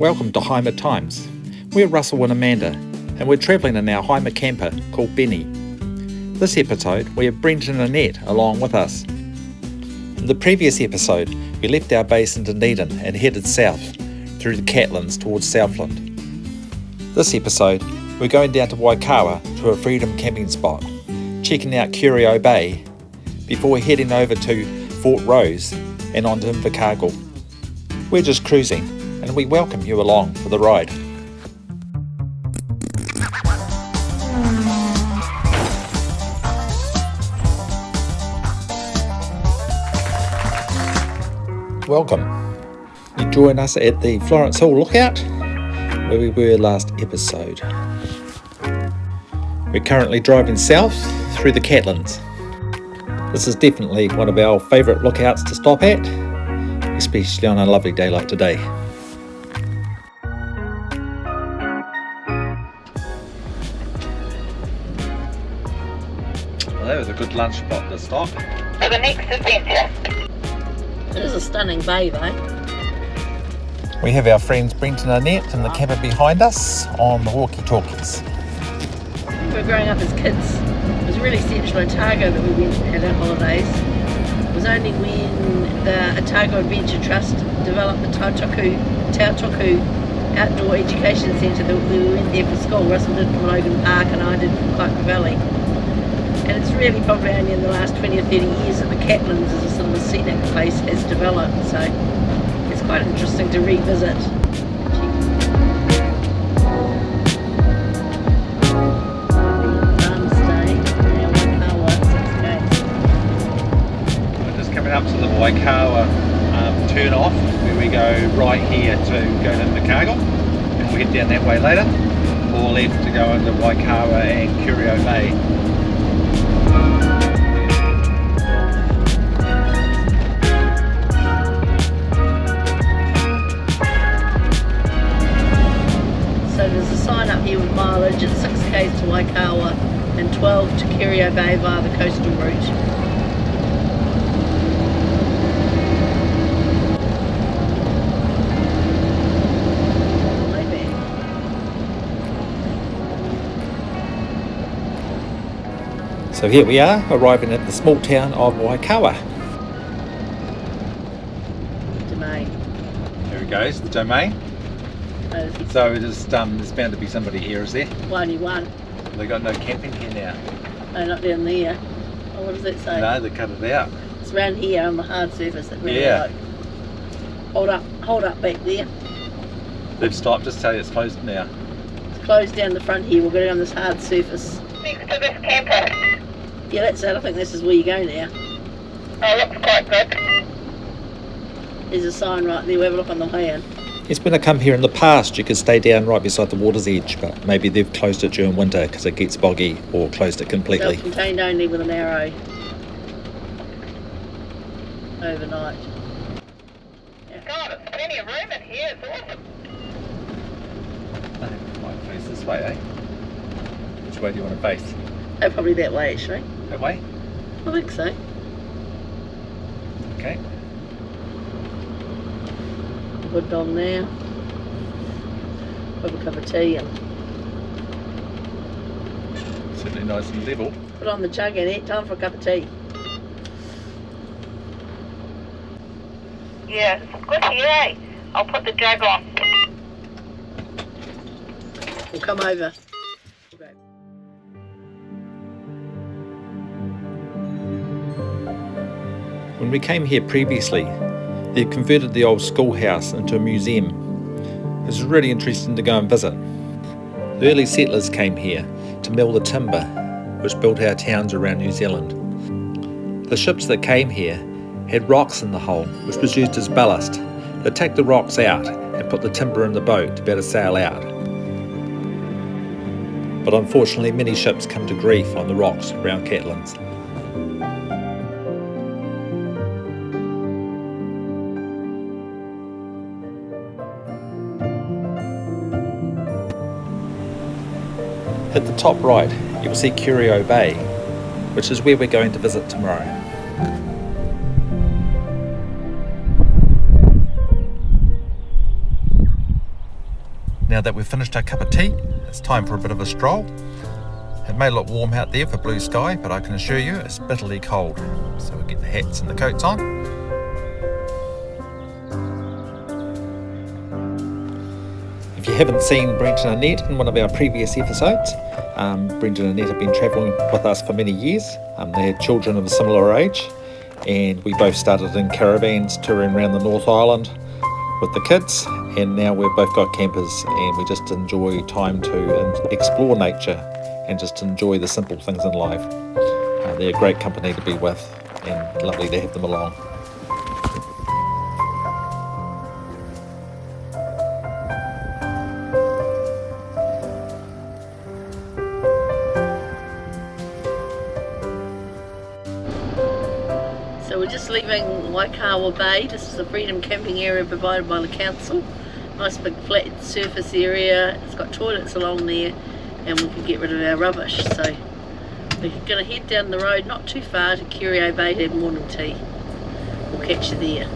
Welcome to Haima Times. We're Russell and Amanda, and we're travelling in our Haima camper called Benny. This episode, we have Brent and Annette along with us. In the previous episode, we left our base in Dunedin and headed south through the Catlins towards Southland. This episode, we're going down to Waikawa to a freedom camping spot, checking out Curio Bay, before heading over to Fortrose and on to Invercargill. We're just cruising, and we welcome you along for the ride. Welcome. You join us at the Florence Hill Lookout, where we were last episode. We're currently driving south through the Catlins. This is definitely one of our favourite lookouts to stop at, especially on a lovely day like today. Well, that was a good lunch spot to stop. For the next adventure. It is a stunning bay though. We have our friends Brent and Annette in the camper behind us on the walkie-talkies. We were growing up as kids. It was really Central Otago that we went and had our holidays. It was only when the Otago Adventure Trust developed the Tautoku Outdoor Education Centre that we went there for school. Russell did from Logan Park and I did from Curio Valley. And it's really probably only in the last 20 or 30 years that the Catlins as a sort of a scenic place has developed. So it's quite interesting to revisit. Up to the Waikawa turn off, where we go right here to go to Invercargill, and we'll head down that way later, or left to go into Waikawa and Curio Bay. So there's a sign up here with mileage at 6 k's to Waikawa and 12 to Curio Bay via the coastal route. So here we are, arriving at the small town of Waikawa. Domain. There it goes, the domain. So it is, there's bound to be somebody here, is there? Only one. They got no camping here now. No, not down there. Oh, what does that say? No, they cut it out. It's around here on the hard surface that really Yeah. Hold up back there. They've stopped, just tell you it's closed now. It's closed down the front here. We'll go down this hard surface. Next to this camper. Yeah, that's it. I think this is where you go now. Oh, looks quite good. There's a sign right there. We'll have a look on the way in. Yes, when I come here in the past, you could stay down right beside the water's edge, but maybe they've closed it during winter because it gets boggy, or closed it completely. Self-contained only with an arrow. Overnight. Yeah. God, there's plenty of room in here. It's awesome. I think we might face this way, eh? Which way do you want to face? Oh, probably that way actually. That way? I think so. Okay. Wood on there. Have a cup of tea and Certainly nice and level. put on the jug and eat. Time for a cup of tea. Yeah, it's good here, eh? I'll put the jug on. We'll come over. When we came here previously, they'd converted the old schoolhouse into a museum. It was really interesting to go and visit. The early settlers came here to mill the timber, which built our towns around New Zealand. The ships that came here had rocks in the hull, which was used as ballast. They'd take the rocks out and put the timber in the boat to better sail out. But unfortunately, many ships come to grief on the rocks around Catlins. At the top right, you will see Curio Bay, which is where we're going to visit tomorrow. Now that we've finished our cup of tea, it's time for a bit of a stroll. It may look warm out there for blue sky, but I can assure you it's bitterly cold. So we'll get the hats and the coats on. If you haven't seen Brenton and Annette in one of our previous episodes, Brenton and Annette have been travelling with us for many years. They had children of a similar age, and we both started in caravans touring around the North Island with the kids, and now we've both got campers and we just enjoy time to explore nature and just enjoy the simple things in life. They're a great company to be with and lovely to have them along. So we're just leaving Waikawa Bay. This is a freedom camping area provided by the council. Nice big flat surface area. It's got toilets along there and we can get rid of our rubbish. So we're going to head down the road not too far to Curio Bay to have morning tea. We'll catch you there.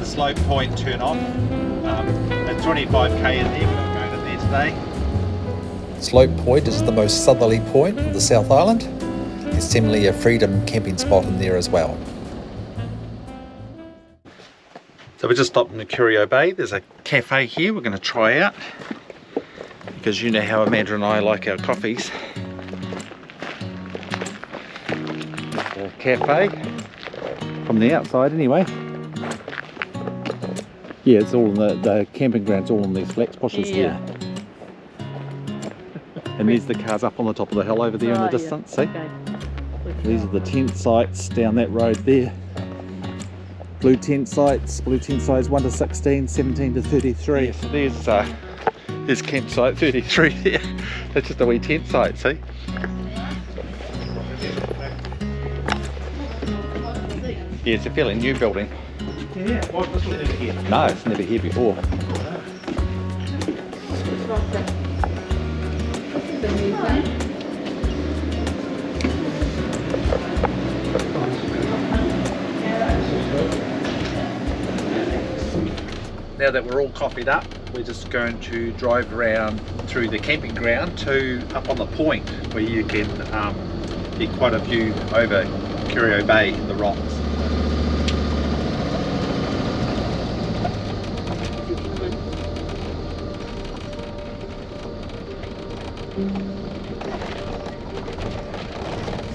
Slope point turn off. At 25k in there, we're not going in there today. Slope Point is the most southerly point of the South Island. There's seemingly a freedom camping spot in there as well. So we just stopped in the Curio Bay. There's a cafe here we're going to try out, because you know how Amanda and I like our coffees. A cafe from the outside anyway. Yeah, it's all in the camping ground's all in these flat bushes here. And there's the cars up on the top of the hill over there in the distance, see? Okay. These are the tent sites down that road there. Blue tent sites 1 to 16, 17 to 33. Yes, there's campsite 33 there. That's just a wee tent site, see? Yeah, it's a fairly new building. Yeah, well, this was never here. No, it's never here before. Now that we're all coffeed up, we're just going to drive around through the camping ground to up on the point where you can get quite a view over Curio Bay and the rocks.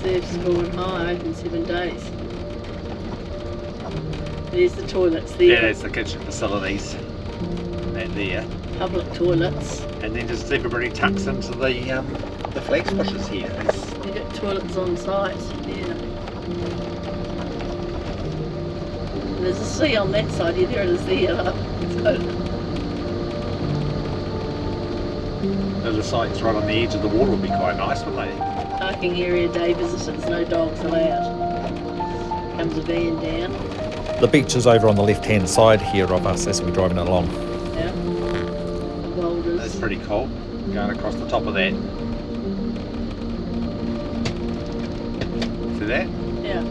Surf's going high in 7 days. There's the toilets there. Yeah, there's the kitchen facilities. And there. Public toilets. And then just everybody tucks into the flax bushes here. You've got toilets on site, yeah. And there's a sea on that side, yeah, there it is there. So The sites right on the edge of the water would be quite nice, wouldn't they? parking area, day visitors, no dogs allowed. Comes a van down. The beach is over on the left hand side here of us as we're driving along. Yeah. Boulders. That's pretty cool. Going across the top of that. See that? Yeah.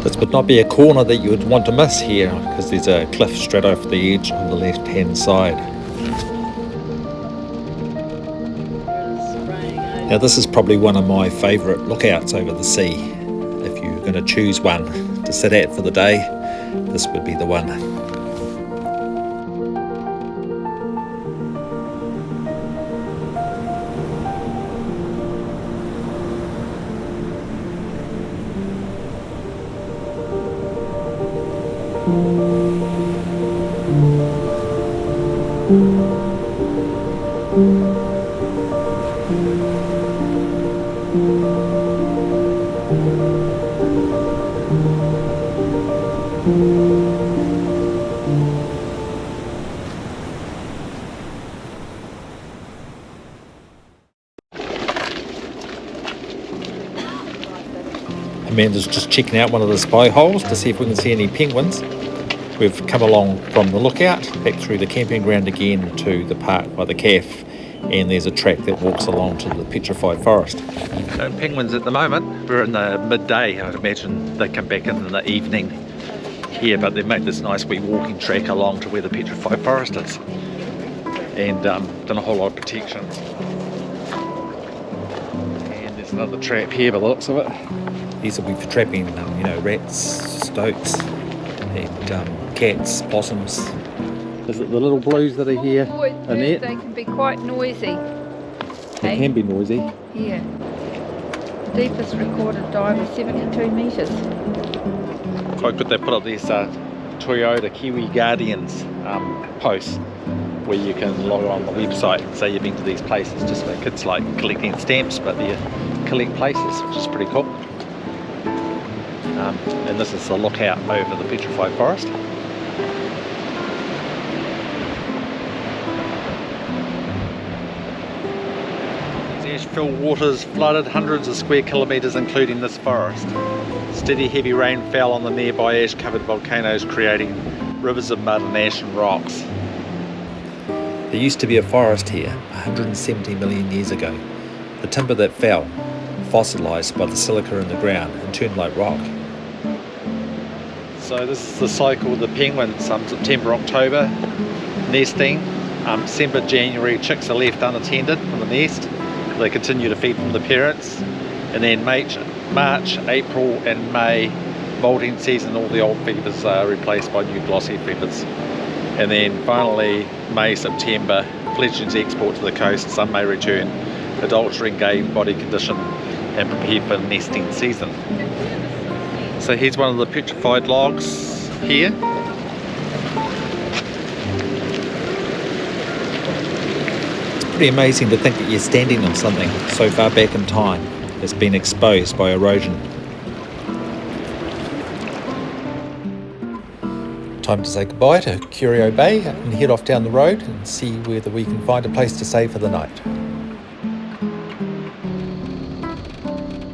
This would not be a corner that you would want to miss here, because there's a cliff straight over the edge on the left hand side. Now this is probably one of my favourite lookouts over the sea. If you're going to choose one to sit at for the day, this would be the one. Amanda's just checking out one of the spy holes to see if we can see any penguins. We've come along from the lookout, back through the camping ground again to the park by the calf, and there's a track that walks along to the petrified forest. So penguins at the moment, we're in the midday. I'd imagine they come back in the evening here, but they've made this nice wee walking track along to where the petrified forest is, and done a whole lot of protection. And there's another trap here by the looks of it. These will be for trapping, rats, stoats, and cats, possums. Is it the little blues that are here, Annette? They can be quite noisy. They can be noisy. Yeah. The deepest recorded dive is 72 metres. Quite good they put up these Toyota Kiwi Guardians posts where you can log on the website and say you've been to these places, just like it's like collecting stamps, but you collect places, which is pretty cool. And this is the lookout over the petrified forest. Asheville waters flooded hundreds of square kilometres, including this forest. Steady heavy rain fell on the nearby ash-covered volcanoes, creating rivers of mud and ash and rocks. There used to be a forest here 170 million years ago. The timber that fell, fossilised by the silica in the ground and turned like rock. So this is the cycle of the penguins, September, October, nesting. December, January, chicks are left unattended from the nest. They continue to feed from the parents, and then March, April and May, molting season, all the old feathers are replaced by new glossy feathers. And then finally May, September, fledglings export to the coast, some may return, adults regain body condition and prepare for nesting season. So here's one of the petrified logs here. Pretty amazing to think that you're standing on something so far back in time that's been exposed by erosion. Time to say goodbye to Curio Bay and head off down the road and see whether we can find a place to stay for the night.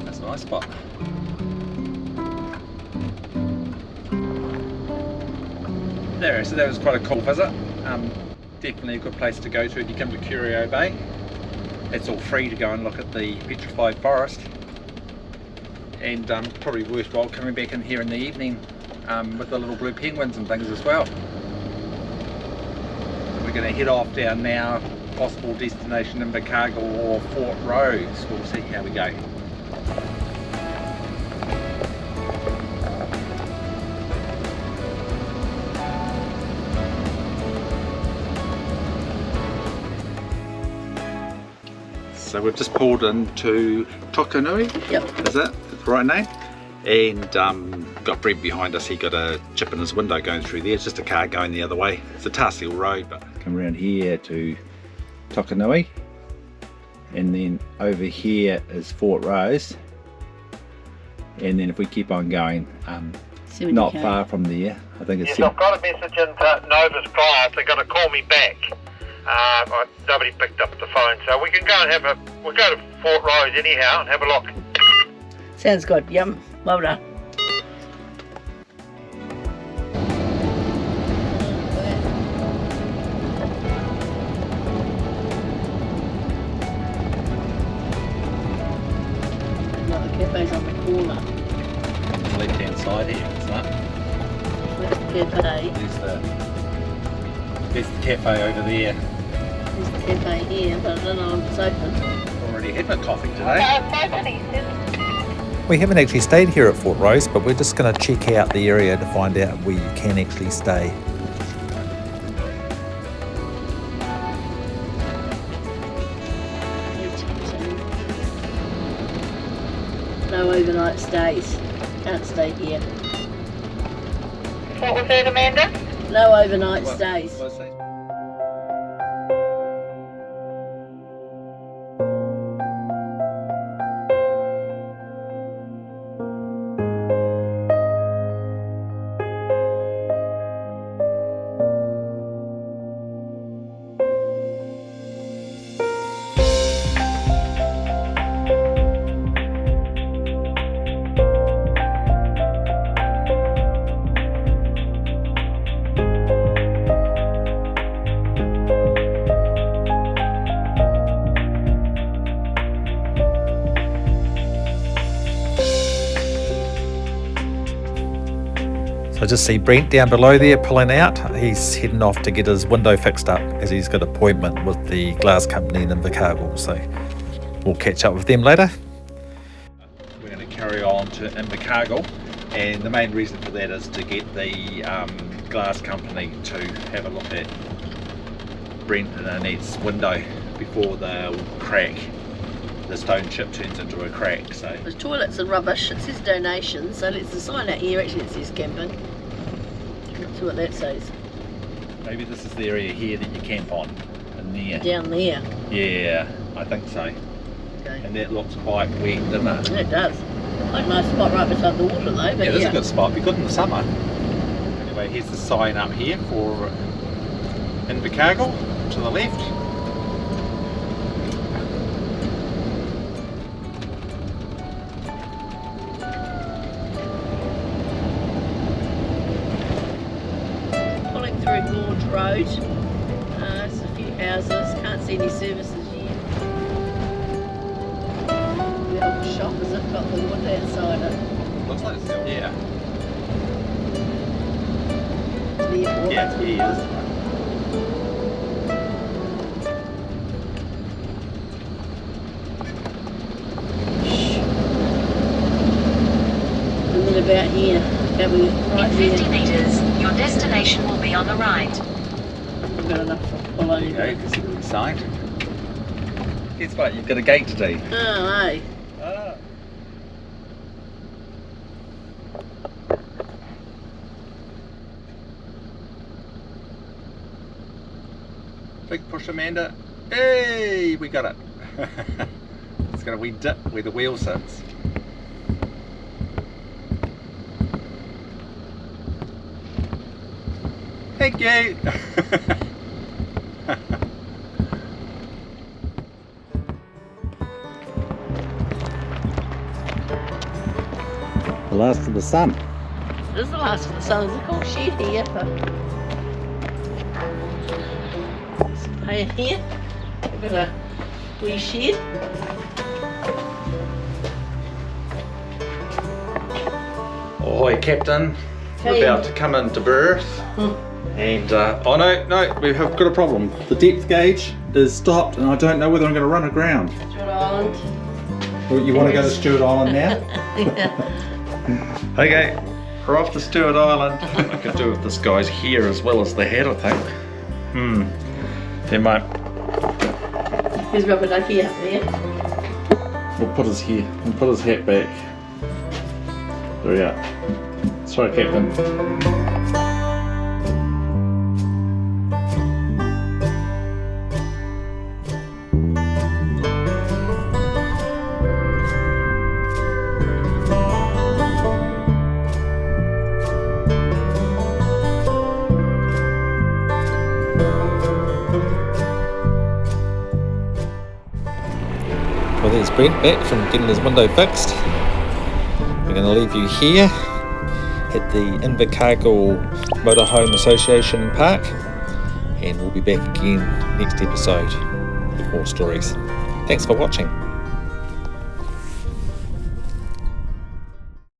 That's a nice spot. There, so that was quite a cool visit. Definitely a good place to go to if you come to Curio Bay. It's all free to go and look at the petrified forest, and probably worthwhile coming back in here in the evening with the little blue penguins and things as well. We're going to head off down now, possible destination Invercargill or Fortrose. We'll see how we go. So we've just pulled into Tokanui. Yep. Is that the right name? And got Brent behind us. He got a chip in his window going through there. It's just a car going the other way. It's a Tarshill road, but come around here to Tokanui, and then over here is Fortrose. And then if we keep on going, not far from there, I think it's. Yes, I've got a message into Nova's Price. They're going to call me back. Nobody picked up the phone, so we can go and we'll go to Fortrose anyhow and have a look. Sounds good. Yum. Well done. The cafe's on the corner. the left hand side here, isn't it? Where's the cafe? There's the cafe over there. There's the cafe here, but I don't know if it's open. Already had my coffee today. We haven't actually stayed here at Fortrose, but we're just going to check out the area to find out where you can actually stay. No overnight stays. Can't stay here. What was that, Amanda? No overnight stays. So I just see Brent down below there pulling out. He's heading off to get his window fixed up as he's got an appointment with the glass company in Invercargill. So we'll catch up with them later. We're going to carry on to Invercargill, and the main reason for that is to get the glass company to have a look at Brent and Annette's window before they'll crack. The stone chip turns into a crack. So The toilets are rubbish. It says donations, so let's the sign out here. Actually, it says camping. Let's see what that says. maybe this is the area here that you camp on, in there. Down there. Yeah, I think so. Okay. And that looks quite wet, doesn't it? It does. Quite a nice spot right beside the water though. But Yeah, this is a good spot. Be good in the summer. Anyway, here's the sign up here for Invercargill to the left. Pulling through Gorge Road. There's a few houses. Can't see any services yet. The old shop has it got the wood outside it. Looks like it's still. Yeah. To the airport. Yeah, That's what he it is. And then about here, that we right In 50 there. metres, your destination will be on the right. We've got enough for There you go, you can see the sign. Guess what, you've got a gate to do. Oh, hey. Ah. Big push, Amanda. Hey, we got it. It's got a wee dip where the wheel sits. Thank you. The last of the sun. This is the last of the sun. There's a cool shed here. Hey, here. We've got a wee shed. Ahoy, Captain. We're Hey. about to come into berth. And, oh no, we have got a problem. The depth gauge is stopped and I don't know whether I'm going to run aground. Stewart Island. Well, you want to go to Stewart Island now? Yeah. Okay, we're off to Stewart Island. I could do with this guy's hair as well as the hat, I think. There might. Here's rubber ducky up there. We'll put his hair, we'll put his hat back. There we are. Sorry, Captain. Well, there's Brent back from getting his window fixed. We're going to leave you here at the Invercargill Motorhome Association Park, and we'll be back again next episode with more stories. Thanks for watching.